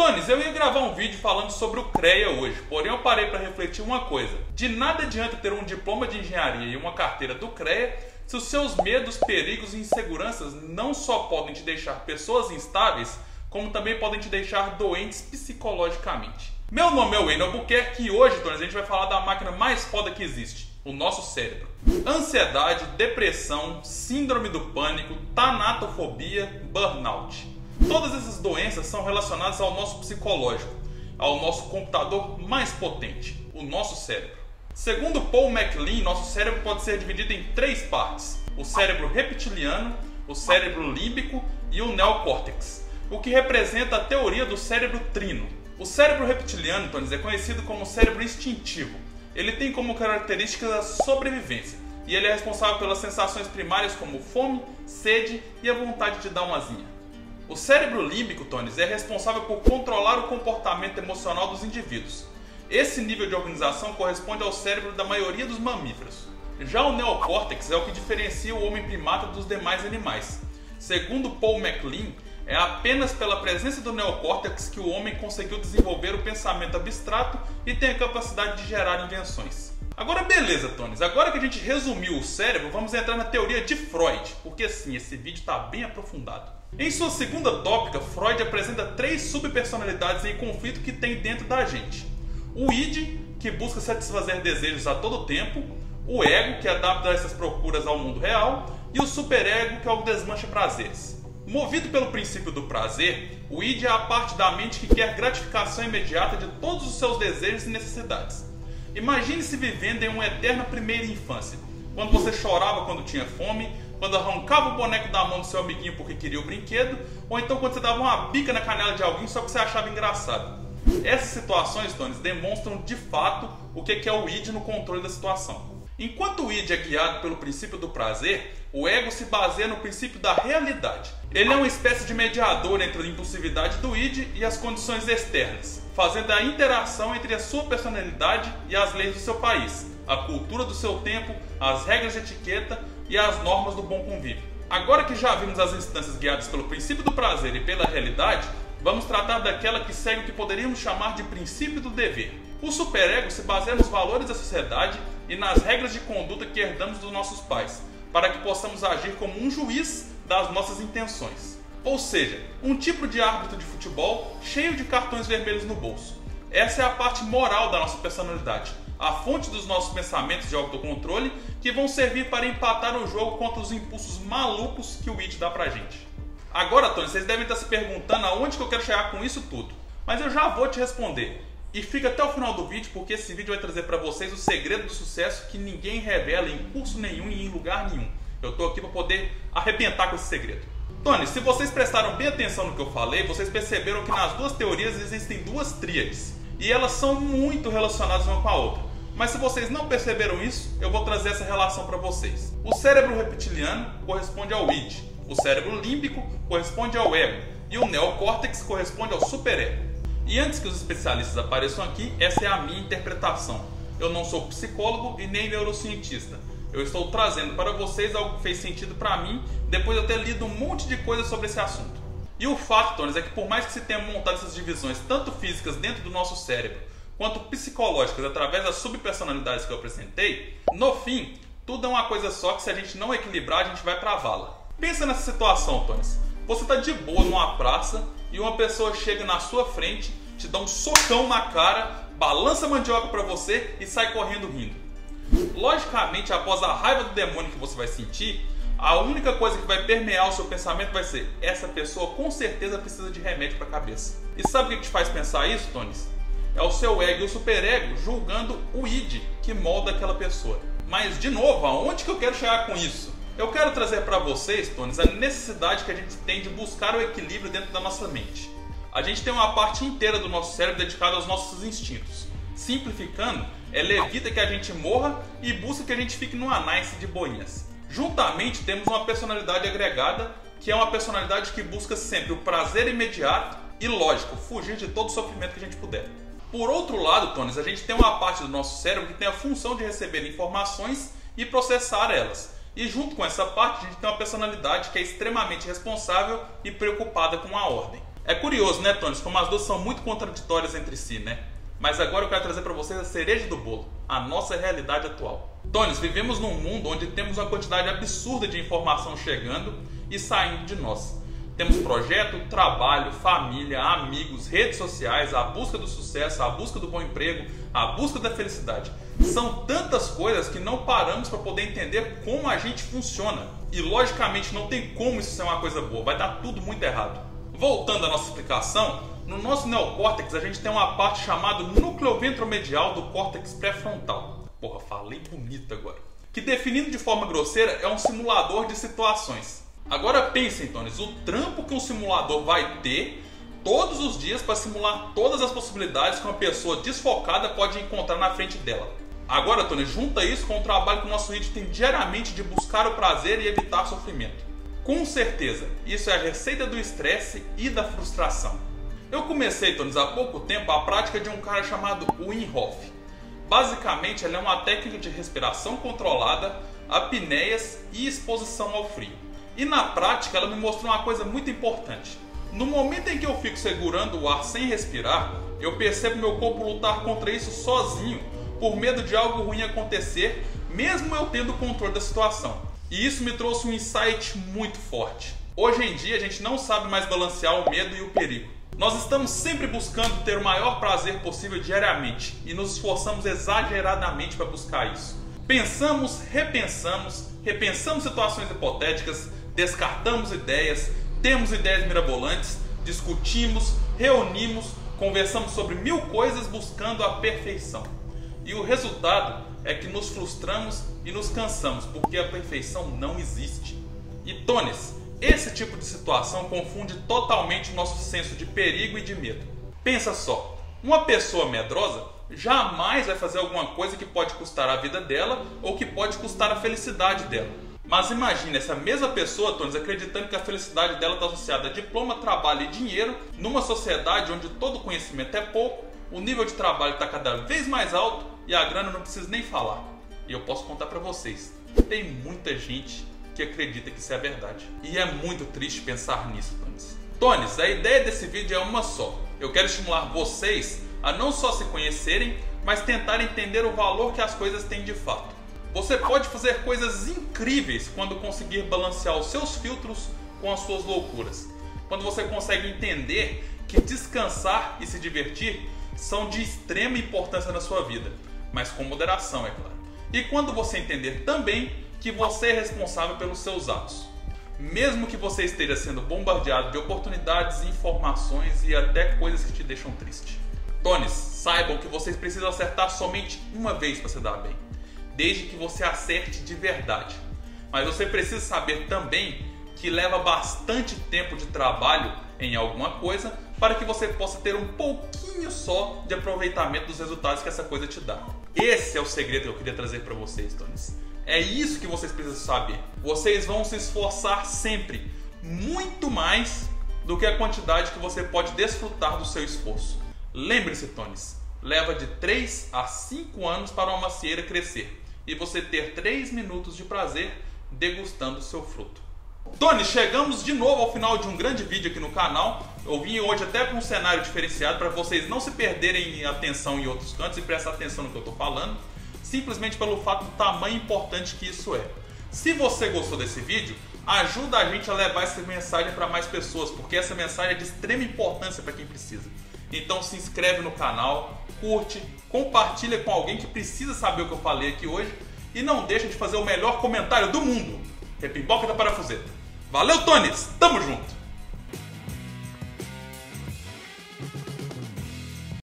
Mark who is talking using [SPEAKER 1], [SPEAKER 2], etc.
[SPEAKER 1] Tones, eu ia gravar um vídeo falando sobre o CREA hoje, porém eu parei para refletir uma coisa. De nada adianta ter um diploma de engenharia e uma carteira do CREA se os seus medos, perigos e inseguranças não só podem te deixar pessoas instáveis, como também podem te deixar doentes psicologicamente. Meu nome é Wayne Albuquerque e hoje, Tones, a gente vai falar da máquina mais foda que existe, o nosso cérebro. Ansiedade, depressão, síndrome do pânico, tanatofobia, burnout. Todas essas doenças são relacionadas ao nosso psicológico, ao nosso computador mais potente, o nosso cérebro. Segundo Paul MacLean, nosso cérebro pode ser dividido em três partes: o cérebro reptiliano, o cérebro límbico e o neocórtex, o que representa a teoria do cérebro trino. O cérebro reptiliano, Tones, é conhecido como cérebro instintivo. Ele tem como característica a sobrevivência e ele é responsável pelas sensações primárias como fome, sede e a vontade de dar uma asinha. O cérebro límbico, Tones, é responsável por controlar o comportamento emocional dos indivíduos. Esse nível de organização corresponde ao cérebro da maioria dos mamíferos. Já o neocórtex é o que diferencia o homem primata dos demais animais. Segundo Paul MacLean, é apenas pela presença do neocórtex que o homem conseguiu desenvolver o pensamento abstrato e tem a capacidade de gerar invenções. Agora beleza, Tones, agora que a gente resumiu o cérebro, vamos entrar na teoria de Freud, porque sim, esse vídeo está bem aprofundado. Em sua segunda tópica, Freud apresenta três subpersonalidades em conflito que tem dentro da gente. O id, que busca satisfazer desejos a todo tempo, o ego, que adapta essas procuras ao mundo real, e o superego, que é o que desmancha prazeres. Movido pelo princípio do prazer, o id é a parte da mente que quer gratificação imediata de todos os seus desejos e necessidades. Imagine-se vivendo em uma eterna primeira infância, quando você chorava quando tinha fome, quando arrancava o boneco da mão do seu amiguinho porque queria o brinquedo, ou então quando você dava uma bica na canela de alguém só que você achava engraçado. Essas situações, Tones, demonstram de fato o que é o id no controle da situação. Enquanto o id é guiado pelo princípio do prazer, o ego se baseia no princípio da realidade. Ele é uma espécie de mediador entre a impulsividade do id e as condições externas, fazendo a interação entre a sua personalidade e as leis do seu país, a cultura do seu tempo, as regras de etiqueta e as normas do bom convívio. Agora que já vimos as instâncias guiadas pelo princípio do prazer e pela realidade, vamos tratar daquela que segue o que poderíamos chamar de princípio do dever. O superego se baseia nos valores da sociedade e nas regras de conduta que herdamos dos nossos pais, para que possamos agir como um juiz das nossas intenções. Ou seja, um tipo de árbitro de futebol cheio de cartões vermelhos no bolso. Essa é a parte moral da nossa personalidade, a fonte dos nossos pensamentos de autocontrole que vão servir para empatar o jogo contra os impulsos malucos que o id dá pra gente. Agora, Tony, vocês devem estar se perguntando aonde que eu quero chegar com isso tudo, mas eu já vou te responder. E fica até o final do vídeo, porque esse vídeo vai trazer para vocês o segredo do sucesso que ninguém revela em curso nenhum e em lugar nenhum. Eu tô aqui para poder arrebentar com esse segredo. Tony, se vocês prestaram bem atenção no que eu falei, vocês perceberam que nas duas teorias existem duas tríades. E elas são muito relacionadas uma com a outra. Mas se vocês não perceberam isso, eu vou trazer essa relação para vocês. O cérebro reptiliano corresponde ao id, o cérebro límbico corresponde ao ego e o neocórtex corresponde ao superego. E antes que os especialistas apareçam aqui, essa é a minha interpretação. Eu não sou psicólogo e nem neurocientista. Eu estou trazendo para vocês algo que fez sentido para mim depois de eu ter lido um monte de coisa sobre esse assunto. E o fato, Tones, é que por mais que se tenha montado essas divisões tanto físicas dentro do nosso cérebro, quanto psicológicas através das subpersonalidades que eu apresentei, no fim, tudo é uma coisa só que se a gente não equilibrar, a gente vai pra vala. Pensa nessa situação, Tones. Você está de boa numa praça e uma pessoa chega na sua frente, te dá um socão na cara, balança a mandioca pra você e sai correndo rindo. Logicamente, após a raiva do demônio que você vai sentir, a única coisa que vai permear o seu pensamento vai ser: essa pessoa com certeza precisa de remédio para a cabeça. E sabe o que te faz pensar isso, Tones? É o seu ego e o superego julgando o id que molda aquela pessoa. Mas, de novo, aonde que eu quero chegar com isso? Eu quero trazer para vocês, Tones, a necessidade que a gente tem de buscar o equilíbrio dentro da nossa mente. A gente tem uma parte inteira do nosso cérebro dedicada aos nossos instintos. Simplificando, ela evita que a gente morra e busca que a gente fique numa nice de boinhas. Juntamente temos uma personalidade agregada, que é uma personalidade que busca sempre o prazer imediato e, lógico, fugir de todo o sofrimento que a gente puder. Por outro lado, Tones, a gente tem uma parte do nosso cérebro que tem a função de receber informações e processar elas. E junto com essa parte, a gente tem uma personalidade que é extremamente responsável e preocupada com a ordem. É curioso, né, Tony, como as duas são muito contraditórias entre si, né? Mas agora eu quero trazer para vocês a cereja do bolo, a nossa realidade atual. Tony, vivemos num mundo onde temos uma quantidade absurda de informação chegando e saindo de nós. Temos projeto, trabalho, família, amigos, redes sociais, a busca do sucesso, a busca do bom emprego, a busca da felicidade. São tantas coisas que não paramos para poder entender como a gente funciona. E logicamente não tem como isso ser uma coisa boa, vai dar tudo muito errado. Voltando à nossa explicação, no nosso neocórtex a gente tem uma parte chamada núcleo ventromedial do córtex pré-frontal. Porra, falei bonito agora. Que definindo de forma grosseira é um simulador de situações. Agora pensem, Tony, o trampo que um simulador vai ter todos os dias para simular todas as possibilidades que uma pessoa desfocada pode encontrar na frente dela. Agora, Tony, junta isso com o trabalho que o nosso índio tem diariamente de buscar o prazer e evitar sofrimento. Com certeza, isso é a receita do estresse e da frustração. Eu comecei, Tony, há pouco tempo a prática de um cara chamado Wim Hof. Basicamente, ela é uma técnica de respiração controlada, apneias e exposição ao frio. E na prática ela me mostrou uma coisa muito importante. No momento em que eu fico segurando o ar sem respirar, eu percebo meu corpo lutar contra isso sozinho, por medo de algo ruim acontecer, mesmo eu tendo o controle da situação. E isso me trouxe um insight muito forte. Hoje em dia a gente não sabe mais balancear o medo e o perigo. Nós estamos sempre buscando ter o maior prazer possível diariamente e nos esforçamos exageradamente para buscar isso. Pensamos, repensamos situações hipotéticas, descartamos ideias, temos ideias mirabolantes, discutimos, reunimos, conversamos sobre 1000 coisas buscando a perfeição. E o resultado é que nos frustramos e nos cansamos, porque a perfeição não existe. E Tones, esse tipo de situação confunde totalmente o nosso senso de perigo e de medo. Pensa só, uma pessoa medrosa jamais vai fazer alguma coisa que pode custar a vida dela ou que pode custar a felicidade dela. Mas imagine essa mesma pessoa, Tones, acreditando que a felicidade dela está associada a diploma, trabalho e dinheiro, numa sociedade onde todo conhecimento é pouco, o nível de trabalho está cada vez mais alto e a grana não precisa nem falar. E eu posso contar para vocês, tem muita gente que acredita que isso é verdade. E é muito triste pensar nisso, Tones. Tones, a ideia desse vídeo é uma só. Eu quero estimular vocês a não só se conhecerem, mas tentar entender o valor que as coisas têm de fato. Você pode fazer coisas incríveis quando conseguir balancear os seus filtros com as suas loucuras. Quando você consegue entender que descansar e se divertir são de extrema importância na sua vida, mas com moderação, é claro. E quando você entender também que você é responsável pelos seus atos. Mesmo que você esteja sendo bombardeado de oportunidades, informações e até coisas que te deixam triste. Tones, saibam que vocês precisam acertar somente uma vez para se dar bem. Desde que você acerte de verdade. Mas você precisa saber também que leva bastante tempo de trabalho em alguma coisa para que você possa ter um pouquinho só de aproveitamento dos resultados que essa coisa te dá. Esse é o segredo que eu queria trazer para vocês, Tones. É isso que vocês precisam saber. Vocês vão se esforçar sempre, muito mais do que a quantidade que você pode desfrutar do seu esforço. Lembre-se, Tones, leva de 3 a 5 anos para uma macieira crescer e você ter 3 minutos de prazer degustando o seu fruto. Tony, chegamos de novo ao final de um grande vídeo aqui no canal. Eu vim hoje até com um cenário diferenciado para vocês não se perderem atenção em outros cantos e prestar atenção no que eu estou falando, simplesmente pelo fato do tamanho importante que isso é. Se você gostou desse vídeo, ajuda a gente a levar essa mensagem para mais pessoas, porque essa mensagem é de extrema importância para quem precisa. Então se inscreve no canal, curte, compartilha com alguém que precisa saber o que eu falei aqui hoje e não deixa de fazer o melhor comentário do mundo. Repimboca da Parafuseta. Valeu, Tones! Tamo junto!